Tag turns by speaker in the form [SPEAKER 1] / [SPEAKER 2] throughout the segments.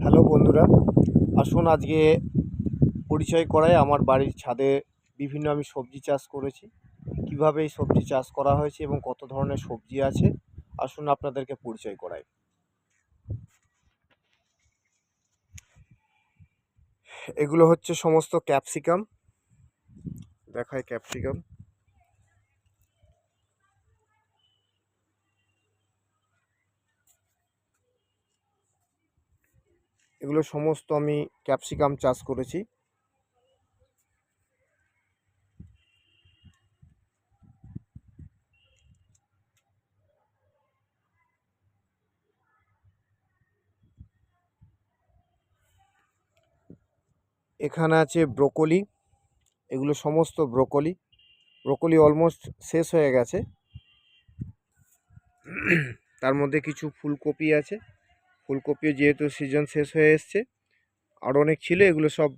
[SPEAKER 1] Hello বন্ধুরা, আসুন আজকে পরিচয় করাই আমার বাড়ির ছাদে বিভিন্ন আমি সবজি চাষ করেছি। কিভাবে এই সবজি চাষ করা হয়েছে এবং কত ধরনের সবজি আছে, আসুন আপনাদেরকে পরিচয় করাই। এগুলো হচ্ছে সমস্ত ক্যাপসিকাম, দেখায় ক্যাপসিকাম। এগুলো সমস্ত আমি ক্যাপসিকাম চাষ করেছি। এখানে আছে ব্রোকলি, এগুলো সমস্ত ব্রোকলি। ব্রোকলি অলমোস্ট শেষ হয়ে গেছে। তার মধ্যে কিছু ফুলকপি আছে, ফুলকপিও যেহেতু সিজন শেষ হয়ে এসছে, আর অনেক ছিল, এগুলো সব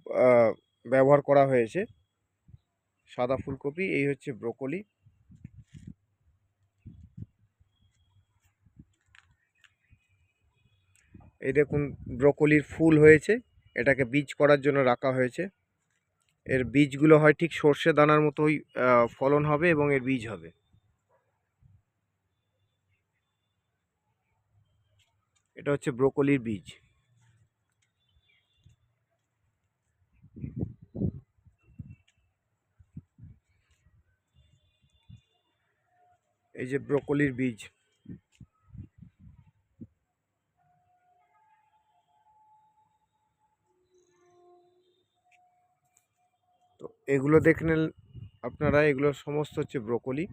[SPEAKER 1] ব্যবহার করা হয়েছে। সাদা ফুলকপি, এই হচ্ছে ব্রোকলি। এই দেখুন ব্রোকলির ফুল হয়েছে, এটাকে বীজ করার জন্য রাখা হয়েছে। এর বীজগুলো হয় ঠিক সর্ষে দানার মতোই ফলন হবে এবং এর বীজ হবে। এটা হচ্ছে ব্রোকলির বীজ। এই যে ব্রোকলির বীজ। তো এগুলো দেখলেন আপনারা, এগুলো সমস্ত হচ্ছে ব্রোকলি।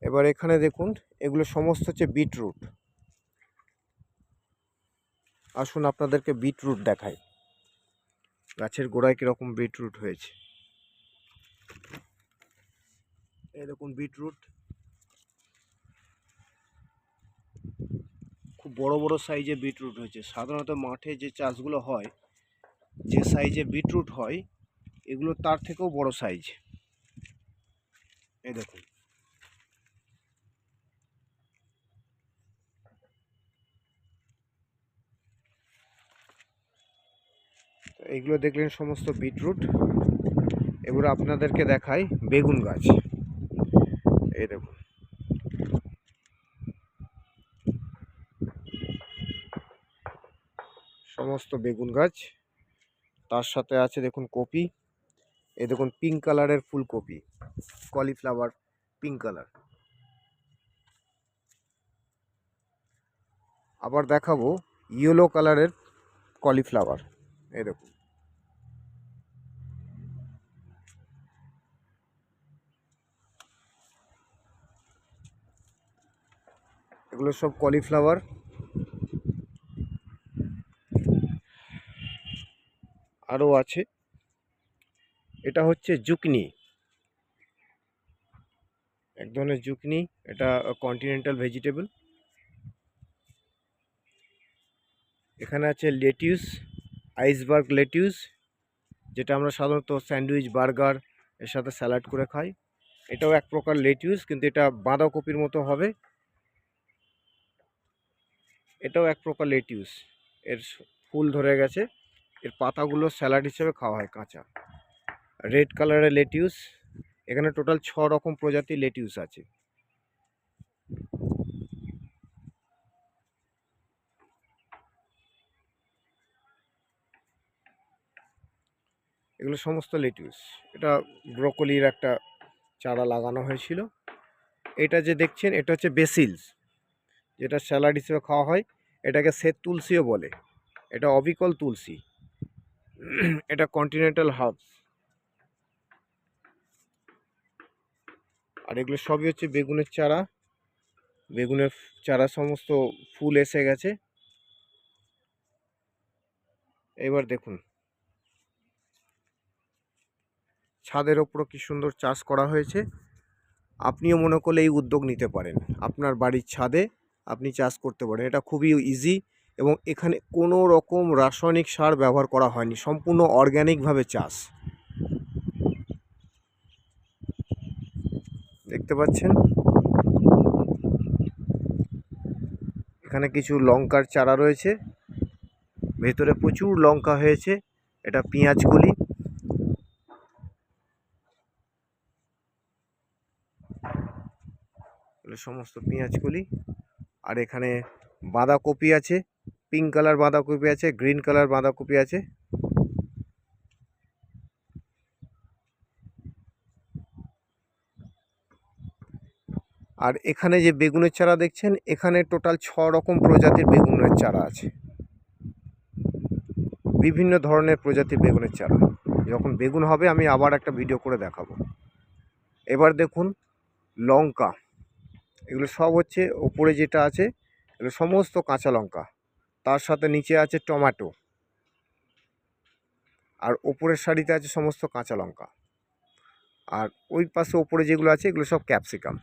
[SPEAKER 1] এবার এখানে দেখুন, এগুলো সমস্ত হচ্ছে বিটরুট। আসুন আপনাদেরকে বিটরুট দেখাই, গাছের গোড়ায় কীরকম বিটরুট হয়েছে। এই দেখুন বিটরুট, খুব বড় বড় সাইজের বিটরুট হয়েছে। সাধারণত মাঠে যে চাষগুলো হয়, যে সাইজে বিটরুট হয়, এগুলো তার থেকেও বড় সাইজ। এই দেখুন, এইগুলো দেখলেন সমস্ত বিটরুট। এবার আপনাদেরকে দেখাই বেগুন গাছ। এই দেখুন, সমস্ত বেগুন গাছ। তার সাথে আছে দেখুন কপি। এই দেখুন পিঙ্ক কালারের ফুলকপি, কলিফ্লাওয়ার, পিঙ্ক কালার। আবার দেখাবো ইয়েলো কালারের কলিফ্লাওয়ার। এই দেখুন, এগুলো সব কলিফ্লাওয়ার। আরও আছে, এটা হচ্ছে জুকনি, এক ধরনের জুকনি। এটা কন্টিনেন্টাল ভেজিটেবল। এখানে আছে লেটিউস, আইসবার্গ লেটিউস, যেটা আমরা সাধারণত স্যান্ডউইচ, বার্গার এর সাথে স্যালাড করে খাই। এটাও এক প্রকার লেটিউস, কিন্তু এটা বাঁধাকপির মতো হবে। এটাও এক প্রকার লেটিউস, এর ফুল ধরে গেছে। এর পাতাগুলো স্যালাড হিসেবে খাওয়া হয় কাঁচা। রেড কালারের লেটিউস। এখানে টোটাল 6 রকম প্রজাতির লেটিউস আছে। এগুলো সমস্ত লেটিউস। এটা ব্রোকলির একটা চারা লাগানো হয়েছিল। এটা যে দেখছেন, এটা হচ্ছে বেসিলস, যেটা স্যালাড হিসেবে খাওয়া হয়। এটাকে শ্বেত তুলসীও বলে, এটা অবিকল তুলসী। এটা কন্টিনেন্টাল হার্বস। আর এগুলো সবই হচ্ছে বেগুনের চারা। বেগুনের চারা সমস্ত ফুল এসে গেছে। এবার দেখুন ছাদের ওপরও কি সুন্দর চাষ করা হয়েছে। আপনিও মনে করলে এই উদ্যোগ নিতে পারেন, আপনার বাড়ির ছাদে আপনি চাষ করতে পারেন। এটা খুবই ইজি, এবং এখানে কোনো রকম রাসায়নিক সার ব্যবহার করা হয়নি, সম্পূর্ণ অর্গ্যানিকভাবে চাষ। দেখতে পাচ্ছেন। এখানে কিছু লঙ্কার চারা রয়েছে, ভেতরে প্রচুর লঙ্কা হয়েছে। এটা পেঁয়াজ কলি। সমস্ত পেঁয়াজ কলি। আর এখানে বাঁধাকপি আছে, পিঙ্ক কালার বাঁধাকপি আছে, গ্রিন কালার বাঁধাকপি আছে। আর এখানে যে বেগুনের চারা দেখছেন, এখানে টোটাল 6 রকম প্রজাতির বেগুনের চারা আছে। বিভিন্ন ধরনের প্রজাতির বেগুনের চারা। যখন বেগুন হবে আমি আবার একটা ভিডিও করে দেখাবো। এবার দেখুন লঙ্কা, এগুলো সব হচ্ছে ওপরে যেটা আছে এগুলো সমস্ত কাঁচা লঙ্কা, তার সাথে নিচে আছে টমেটো, আর ওপরের সারিতে আছে সমস্ত কাঁচা লঙ্কা। আর ওই পাশে ওপরে যেগুলো আছে এগুলো সব ক্যাপসিকাম।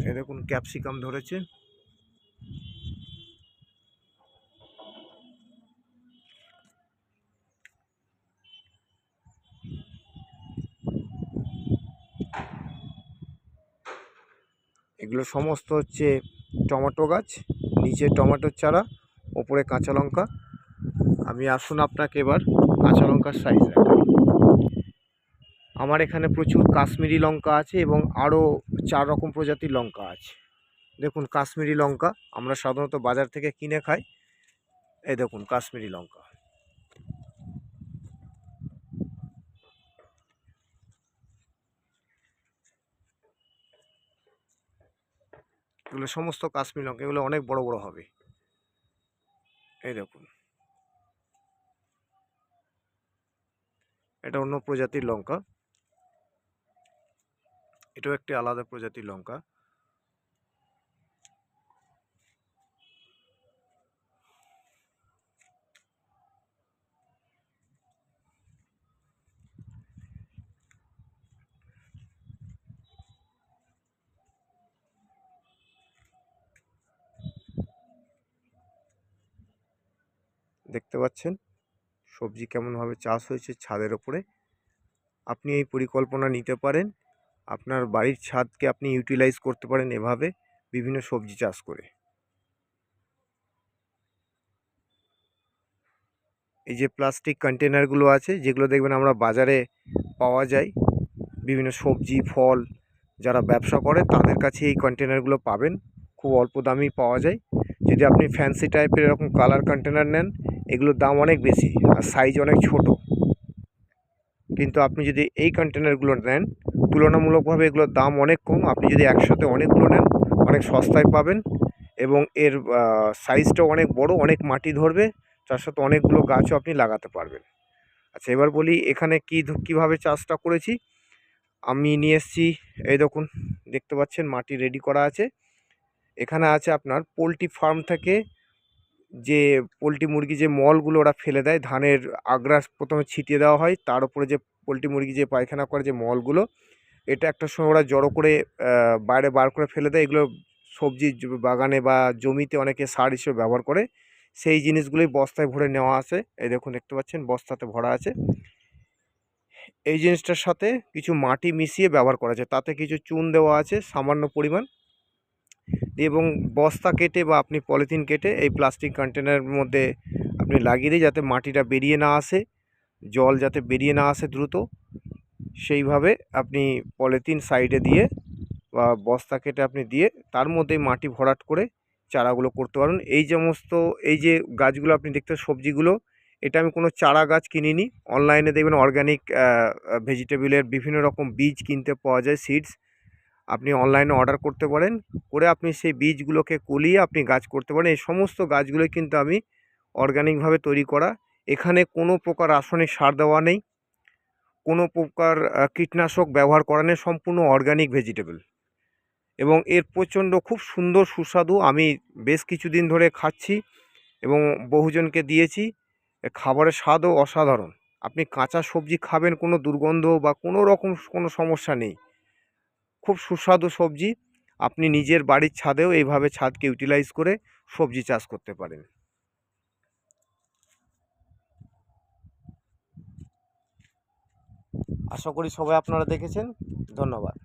[SPEAKER 1] এই দেখুন ক্যাপসিকাম ধরেছে। এগুলো সমস্ত হচ্ছে টমেটো গাছ, নিচে টমেটোর চারা, ওপরে কাঁচা লঙ্কা। আমি আসুন আপনাকে এবার কাঁচা লঙ্কার সাইজ দেখাই। আমার এখানে প্রচুর কাশ্মীরি লঙ্কা আছে এবং আরও 4 রকম প্রজাতির লঙ্কা আছে। দেখুন কাশ্মীরি লঙ্কা আমরা সাধারণত বাজার থেকে কিনে খাই। এই দেখুন কাশ্মীরি লঙ্কা। এগুলো সমস্ত কাশ্মীরি লঙ্কা, এগুলো অনেক বড় বড় হবে। এই দেখুন এটা অন্য প্রজাতির লঙ্কা, এটাও একটি আলাদা প্রজাতির লঙ্কা। দেখতে পাচ্ছেন সবজি কেমনভাবে চাষ হয়েছে ছাদের ওপরে। আপনি এই পরিকল্পনা নিতে পারেন, আপনার বাড়ির ছাদকে আপনি ইউটিলাইজ করতে পারেন এভাবে বিভিন্ন সবজি চাষ করে। এই যে প্লাস্টিক কন্টেনারগুলো আছে যেগুলো দেখবেন আমরা বাজারে পাওয়া যায়, বিভিন্ন সবজি ফল যারা ব্যবসা করে তাদের কাছে এই কন্টেনারগুলো পাবেন, খুব অল্প দামেই পাওয়া যায়। যদি আপনি ফ্যান্সি টাইপের এরকম কালার কন্টেনার নেন এগুলোর দাম অনেক বেশি আর সাইজ অনেক ছোট। কিন্তু আপনি যদি এই কন্টেনারগুলো নেন তুলনামূলকভাবে এগুলোর দাম অনেক কম। আপনি যদি একসাথে অনেকগুলো নেন অনেক সস্তায় পাবেন এবং এর সাইজটাও অনেক বড়, অনেক মাটি ধরবে, তার সাথে অনেকগুলো গাছও আপনি লাগাতে পারবেন। আচ্ছা এবার বলি এখানে কীভাবে চাষটা করেছি। আমি নিয়ে এসেছি, এই দেখুন দেখতে পাচ্ছেন মাটি রেডি করা আছে। এখানে আছে আপনার পোলট্রি ফার্ম থেকে যে পোলট্রি মুরগি যে মলগুলো ওরা ফেলে দেয়, ধানের আগড়া প্রথমে ছিটিয়ে দেওয়া হয়, তার উপরে যে পোলট্রি মুরগি যে পায়খানা করে যে মলগুলো, এটা একটা সময় ওরা জড়ো করে বাইরে বার করে ফেলে দেয়। এগুলো সবজি বাগানে বা জমিতে অনেকে সার হিসেবে ব্যবহার করে। সেই জিনিসগুলোই বস্তায় ভরে নেওয়া আছে। এই দেখুন দেখতে পাচ্ছেন বস্তাতে ভরা আছে। এই জিনিসটার সাথে কিছু মাটি মিশিয়ে ব্যবহার করা আছে, তাতে কিছু চুন দেওয়া আছে সামান্য পরিমাণ, এবং বস্তা কেটে বা আপনি পলিথিন কেটে এই প্লাস্টিক কন্টেনারের মধ্যে আপনি লাগিয়ে দিই যাতে মাটিটা বেরিয়ে না আসে, জল যাতে বেরিয়ে না আসে দ্রুত। সেইভাবে আপনি পলিথিন সাইডে দিয়ে বা বস্তা কেটে আপনি দিয়ে তার মধ্যে মাটি ভরাট করে চারাগুলো করতে পারেন। এই সমস্ত এই যে গাছগুলো আপনি দেখতে সবজিগুলো, এটা আমি কোনো চারা গাছ কিনিনি। অনলাইনে দেখবেন অর্গ্যানিক ভেজিটেবলের বিভিন্ন রকম বীজ কিনতে পাওয়া যায়, সিডস। আপনি অনলাইনে অর্ডার করতে পারেন, করে আপনি সেই বীজগুলোকে কুলিয়ে আপনি গাছ করতে পারেন। এই সমস্ত গাছগুলোই কিন্তু আমি অর্গ্যানিকভাবে তৈরি করা। এখানে কোনো প্রকার রাসায়নিক সার দেওয়া নেই, কোনো প্রকার কীটনাশক ব্যবহার করা নেই, সম্পূর্ণ অর্গ্যানিক ভেজিটেবল এবং এর প্রচণ্ড খুব সুন্দর সুস্বাদু। আমি বেশ কিছুদিন ধরে খাচ্ছি এবং বহুজনকে দিয়েছি। খাবারের স্বাদও অসাধারণ। আপনি কাঁচা সবজি খাবেন কোনো দুর্গন্ধ বা কোনো রকম কোনো সমস্যা নেই, খুব সুস্বাদু সবজি। আপনি নিজের বাড়ির ছাদেও এইভাবে ছাদকে ইউটিলাইজ করে সবজি চাষ করতে পারেন। আশা করি সবাই আপনারা দেখেছেন। ধন্যবাদ।